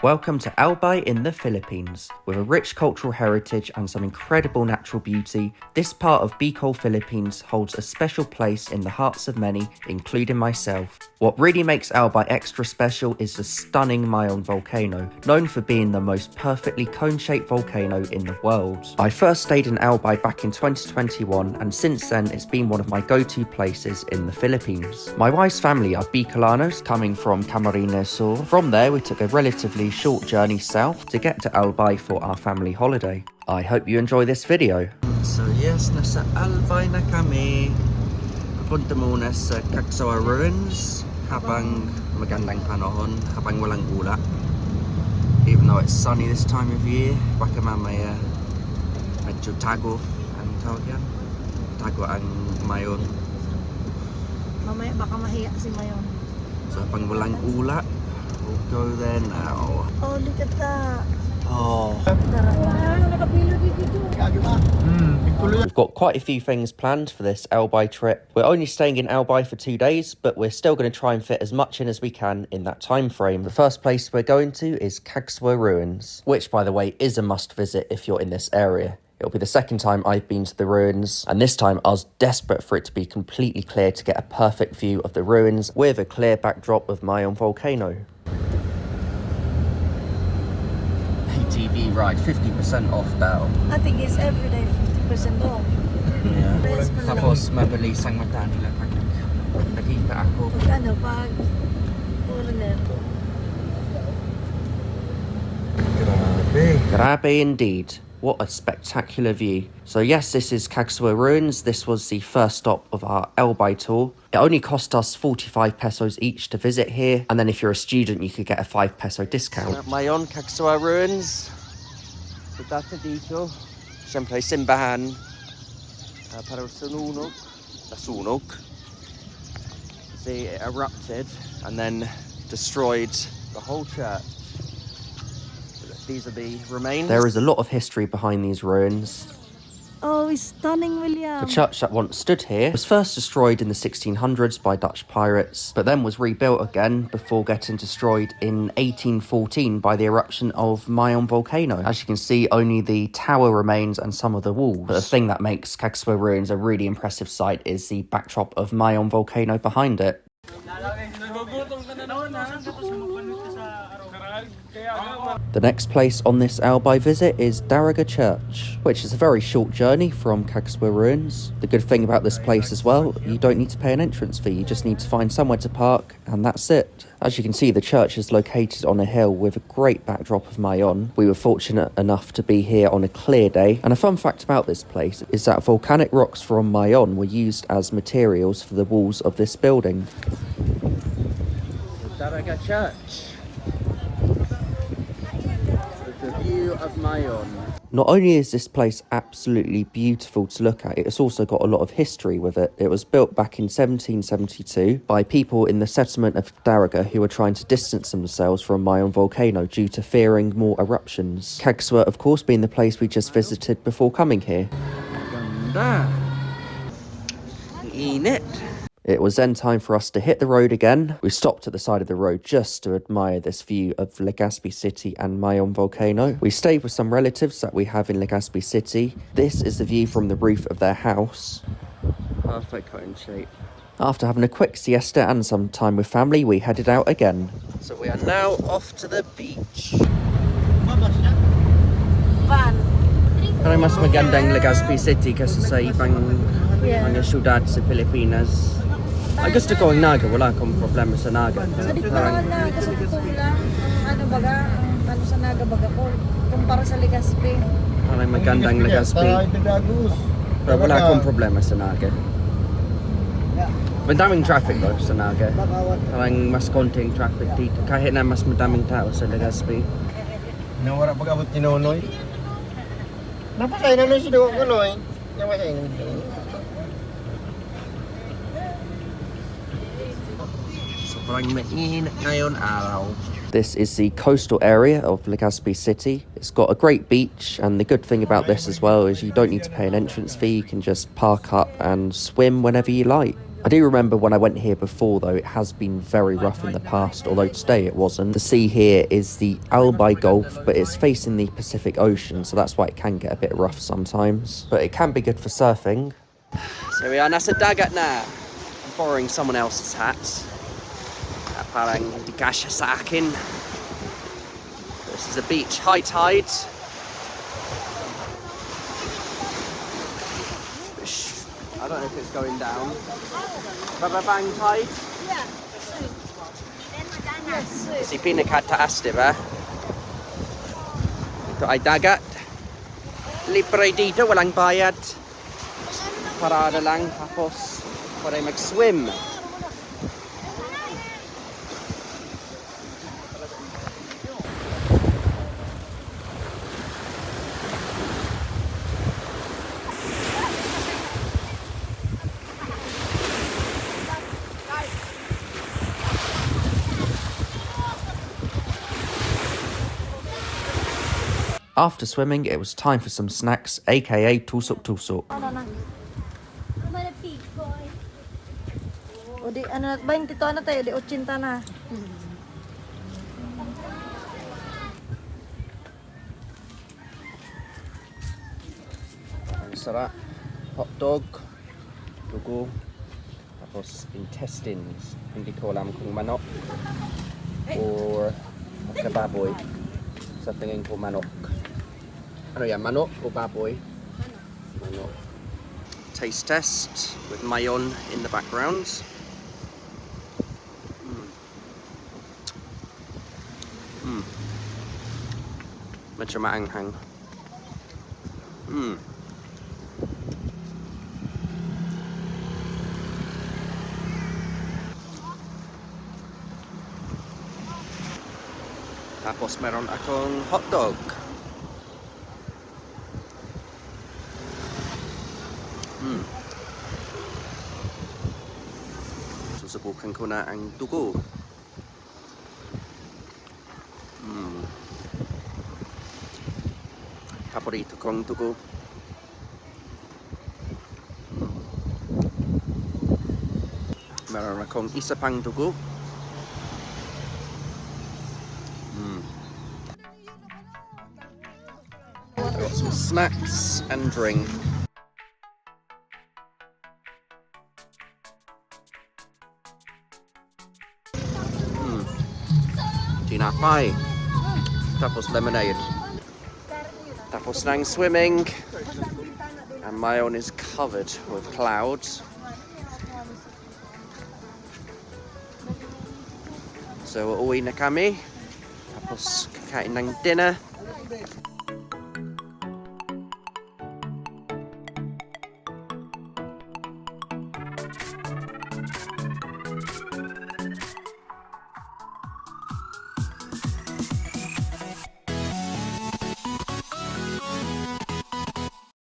Welcome to Albay in the Philippines. With a rich cultural heritage and some incredible natural beauty, this part of Bicol, Philippines holds a special place in the hearts of many, including myself. What really makes Albay extra special is the stunning Mayon volcano, known for being the most perfectly cone-shaped volcano in the world. I first stayed in Albay back in 2021, and since then it's been one of my go-to places in the Philippines. My wife's family are Bicolanos, coming from Camarines Sur. From there we took a relatively short journey south to get to Albay for our family holiday. I hope you enjoy this video. So yes, nasa Albay na kami. Papunta muna sa Cagsawa Ruins habang magandang panahon, habang walang ulap. Even though it's sunny this time of year, baka mamaya medyo tago ang tawag yan. Tago ang Mayon. Mamaya baka mahiya si Mayon. So habang walang ulap, we'll go there now. Oh, look at that. Oh. We've got quite a few things planned for this Albay trip. We're only staying in Albay for 2 days, but we're still going to try and fit as much in as we can in that time frame. The first place we're going to is Cagsawa Ruins, which by the way is a must visit if you're in this area. It'll be the second time I've been to the ruins, and this time I was desperate for it to be completely clear to get a perfect view of the ruins with a clear backdrop of Mayon volcano. ATV ride 50% off daw. I think it's every day 50% off. Yeah. Tapos mabilis ang mata nila pag nakita ako. Pag ano, pag foreigner. Grabe indeed. What a spectacular view. So yes, this is Cagsawa Ruins. This was the first stop of our Albay tour. It only cost us 45 pesos each to visit here. And then if you're a student, you could get a 5 peso discount. Mayon, Cagsawa Ruins. Punta dito. Siyempre, simbahan. Para nasunog. See, it erupted and then destroyed the whole church. These are the remains. There is a lot of history behind these ruins. Oh, it's stunning, William. The church that once stood here was first destroyed in the 1600s by Dutch pirates, but then was rebuilt again before getting destroyed in 1814 by the eruption of Mayon volcano. As you can see, only the tower remains and some of the walls. But the thing that makes Cagsawa Ruins a really impressive sight is the backdrop of Mayon volcano behind it. The next place on this Albay visit is Daraga Church, which is a very short journey from Cagsawa Ruins. The good thing about this place as well, you don't need to pay an entrance fee, you just need to find somewhere to park and that's it. As you can see, the church is located on a hill with a great backdrop of Mayon. We were fortunate enough to be here on a clear day, and a fun fact about this place is that volcanic rocks from Mayon were used as materials for the walls of this building. Daraga Church. The view of Mayon. Not only is this place absolutely beautiful to look at, it's also got a lot of history with it. It was built back in 1772 by people in the settlement of Daraga who were trying to distance themselves from Mayon volcano due to fearing more eruptions. Cagsawa, of course, being the place we just visited before coming here. Ganda. Init. It was then time for us to hit the road again. We stopped at the side of the road just to admire this view of Legazpi City and Mayon volcano. We stayed with some relatives that we have in Legazpi City. This is the view from the roof of their house. Perfect cone shape. After having a quick siesta and some time with family, we headed out again. So we are now off to the beach. Van. Parang mas magandang Legazpi City kasi sa ibang mga syudad sa Pilipinas. I gusto ko ang Naga, wala akong problema sa Naga. Sa dito naman na, kasi dito lang, ano baga, ano sa Naga baga po, kumpara sa Legazpi. Parang magandang Legazpi. Pero wala akong problema sa Naga. Madaming traffic though sa Naga. Parang mas konting traffic dito, kahit na mas madaming tao sa Legazpi. Nawara pag-abot ni Nonoy. Napasay na nun si Nonoy. Napasay na nun. This is the coastal area of Legazpi City. It's got a great beach, and the good thing about this as well is you don't need to pay an entrance fee. You can just park up and swim whenever you like. I do remember when I went here before though, it has been very rough in the past, although today it wasn't. The sea here is the Albay Gulf, but it's facing the Pacific Ocean, so that's why it can get a bit rough sometimes. But it can be good for surfing. So we are nasa dagat na. I'm borrowing someone else's hat. Parang hindi kasya sa akin. This is a beach, high tide. I don't know if it's going down. Bababang tide? Yeah. Si pinakataas, diba? Ito ay dagat. Libre dito, walang bayad. Parada lang, tapos pwede mag-swim. After swimming, it was time for some snacks, aka tusok-tusok. O di, ano, 20 to, ano tayo, di 80 na. Ang sarap. Hot dog, dugo, tapos intestines. Hindi ko alam kung manok or baboy. Sa tingin ko manok. Ano yan, manok o baboy? Manok. Taste test with mayon in the background. Medyo maanghang. Tapos meron akong hotdog. Susubukan ko na ang dugo. Paborito kong dugo. Meron akong isa pang dugo. I've got some snacks and drink. Tinapay. Tapos lemonade. Tapos nang swimming. And my own is covered with clouds. So uuwi na kami. Tapos kakain ng dinner.